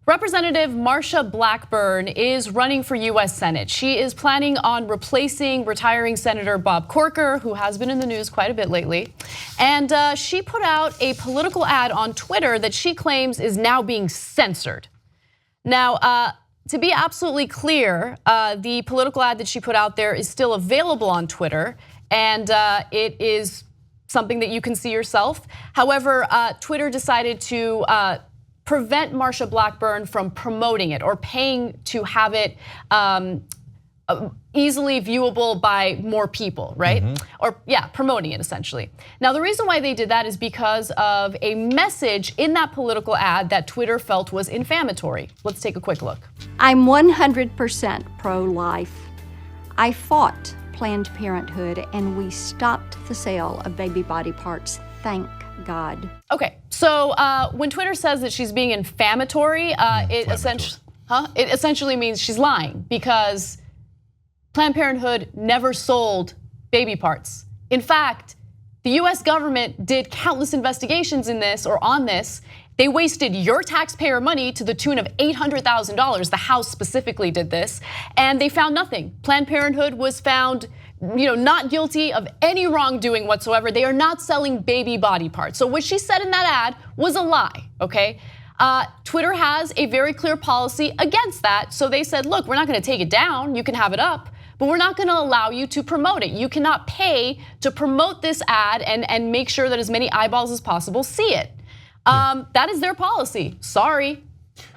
Representative Marsha Blackburn is running for US Senate. She is planning on replacing retiring Senator Bob Corker, who has been in the news quite a bit lately. And she put out a political ad on Twitter that she claims is now being censored. Now, to be absolutely clear, the political ad that she put out there is still available on Twitter, and it is something that you can see yourself. However, Twitter decided to prevent Marsha Blackburn from promoting it or paying to have it easily viewable by more people, right? Or yeah, promoting it essentially. Now the reason why they did that is because of a message in that political ad that Twitter felt was inflammatory. Let's take a quick look. I'm 100% pro-life. I fought Planned Parenthood and we stopped the sale of baby body parts, thank God. Okay, so when Twitter says that she's being inflammatory, it essentially means she's lying because Planned Parenthood never sold baby parts. In fact, the US government did countless investigations in this or on this. They wasted your taxpayer money to the tune of $800,000. The House specifically did this, and they found nothing. Planned Parenthood was found not guilty of any wrongdoing whatsoever. They are not selling baby body parts. So what she said in that ad was a lie, okay? Twitter has a very clear policy against that. So they said, look, we're not gonna take it down, you can have it up, but we're not gonna allow you to promote it. You cannot pay to promote this ad and make sure that as many eyeballs as possible see it. That is their policy, sorry.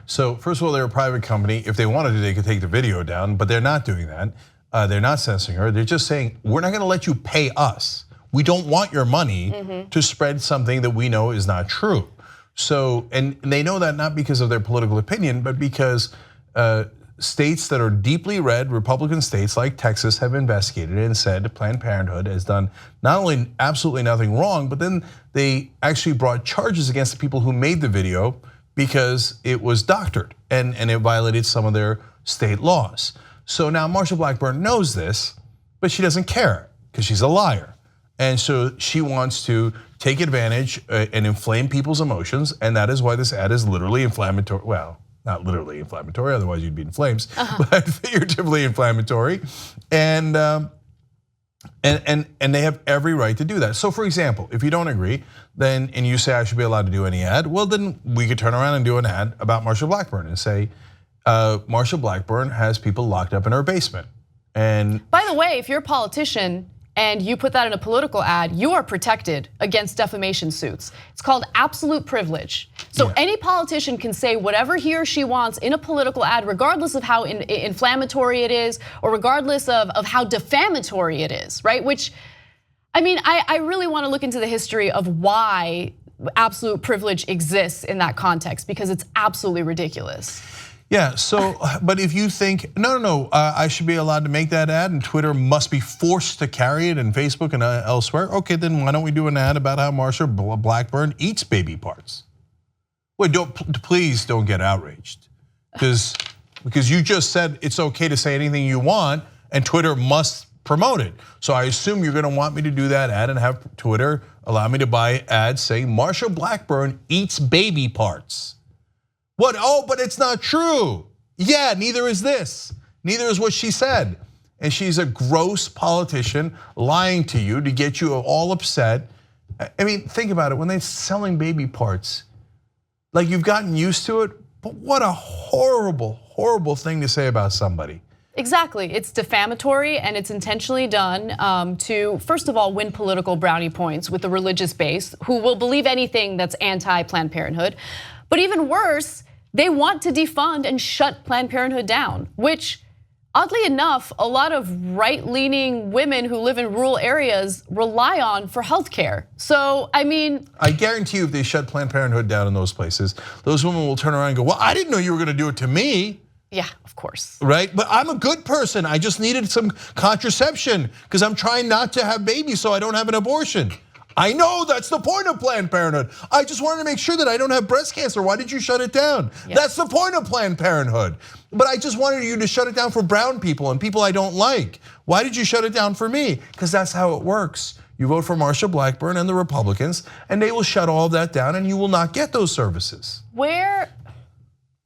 So first of all, they're a private company. If they wanted to, they could take the video down, but they're not doing that. They're not censoring her. They're just saying, we're not gonna let you pay us. We don't want your money to spread something that we know is not true. So, and they know that not because of their political opinion, but because states that are deeply red, Republican states like Texas, have investigated it and said Planned Parenthood has done not only absolutely nothing wrong, but then they actually brought charges against the people who made the video because it was doctored and it violated some of their state laws. So now Marsha Blackburn knows this, but she doesn't care because she's a liar. And so she wants to take advantage and inflame people's emotions, and that is why this ad is literally inflammatory. Well, not literally inflammatory, otherwise you'd be in flames, but figuratively inflammatory. And they have every right to do that. So for example, if you don't agree, then and you say I should be allowed to do any ad, well then we could turn around and do an ad about Marsha Blackburn and say, Marsha Blackburn has people locked up in her basement. And by the way, if you're a politician and you put that in a political ad, you are protected against defamation suits. It's called absolute privilege. So any politician can say whatever he or she wants in a political ad, regardless of how inflammatory it is, or regardless of how defamatory it is, right? Which, I mean, I really want to look into the history of why absolute privilege exists in that context, because it's absolutely ridiculous. Yeah, so, but if you think, no, I should be allowed to make that ad and Twitter must be forced to carry it and Facebook and elsewhere, okay, then why don't we do an ad about how Marsha Blackburn eats baby parts? Wait, please don't get outraged. Because you just said it's okay to say anything you want and Twitter must promote it. So I assume you're gonna want me to do that ad and have Twitter allow me to buy ads saying Marsha Blackburn eats baby parts. What, oh, but it's not true. Yeah, neither is this. Neither is what she said. And she's a gross politician lying to you to get you all upset. I mean, think about it, when they're selling baby parts, like you've gotten used to it, but what a horrible, horrible thing to say about somebody. Exactly, it's defamatory and it's intentionally done to, first of all, win political brownie points with the religious base who will believe anything that's anti-Planned Parenthood. But even worse, they want to defund and shut Planned Parenthood down, which oddly enough, a lot of right-leaning women who live in rural areas rely on for healthcare. So, I mean, I guarantee you if they shut Planned Parenthood down in those places, those women will turn around and go, well, I didn't know you were gonna do it to me. Yeah, of course. Right, but I'm a good person. I just needed some contraception because I'm trying not to have babies so I don't have an abortion. I know that's the point of Planned Parenthood. I just wanted to make sure that I don't have breast cancer. Why did you shut it down? Yep. That's the point of Planned Parenthood. But I just wanted you to shut it down for brown people and people I don't like. Why did you shut it down for me? Because that's how it works. You vote for Marsha Blackburn and the Republicans and they will shut all of that down and you will not get those services. Where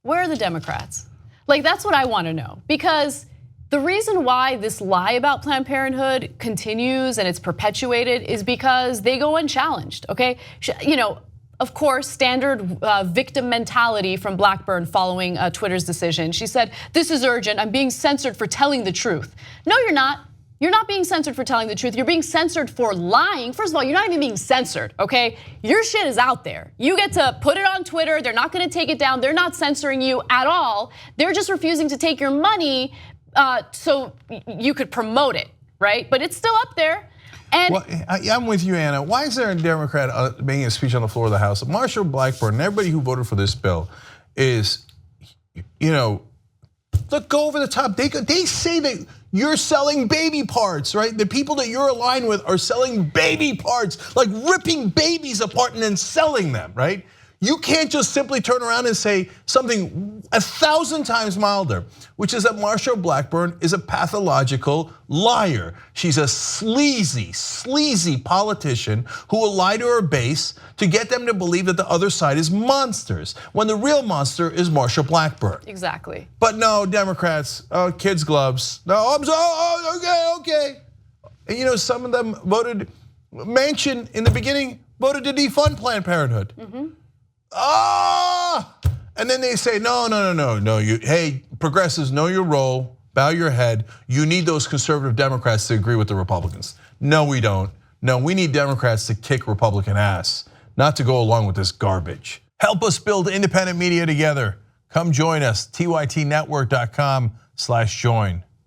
Where are the Democrats? Like, that's what I want to know, because the reason why this lie about Planned Parenthood continues and it's perpetuated is because they go unchallenged, okay? You know, of course, standard victim mentality from Blackburn following Twitter's decision. She said, "This is urgent, I'm being censored for telling the truth." No, you're not. You're not being censored for telling the truth. You're being censored for lying. First of all, you're not even being censored, okay? Your shit is out there. You get to put it on Twitter. They're not gonna take it down. They're not censoring you at all. They're just refusing to take your money so you could promote it, right? But it's still up there. And well, I'm with you, Anna. Why is there a Democrat making a speech on the floor of the House? Marsha Blackburn and everybody who voted for this bill is, you know, look, go over the top. They say that you're selling baby parts, right? The people that you're aligned with are selling baby parts, like ripping babies apart and then selling them, right? You can't just simply turn around and say something 1,000 times milder, which is that Marsha Blackburn is a pathological liar. She's a sleazy politician who will lie to her base to get them to believe that the other side is monsters, when the real monster is Marsha Blackburn. exactly. But no, Democrats, kids' gloves. No, I'm sorry, okay. And you know, some of them voted, Manchin in the beginning voted to defund Planned Parenthood. And then they say, no. Hey, progressives, know your role, bow your head. You need those conservative Democrats to agree with the Republicans. No, we don't. No, we need Democrats to kick Republican ass, not to go along with this garbage. Help us build independent media together. Come join us, tytnetwork.com/join.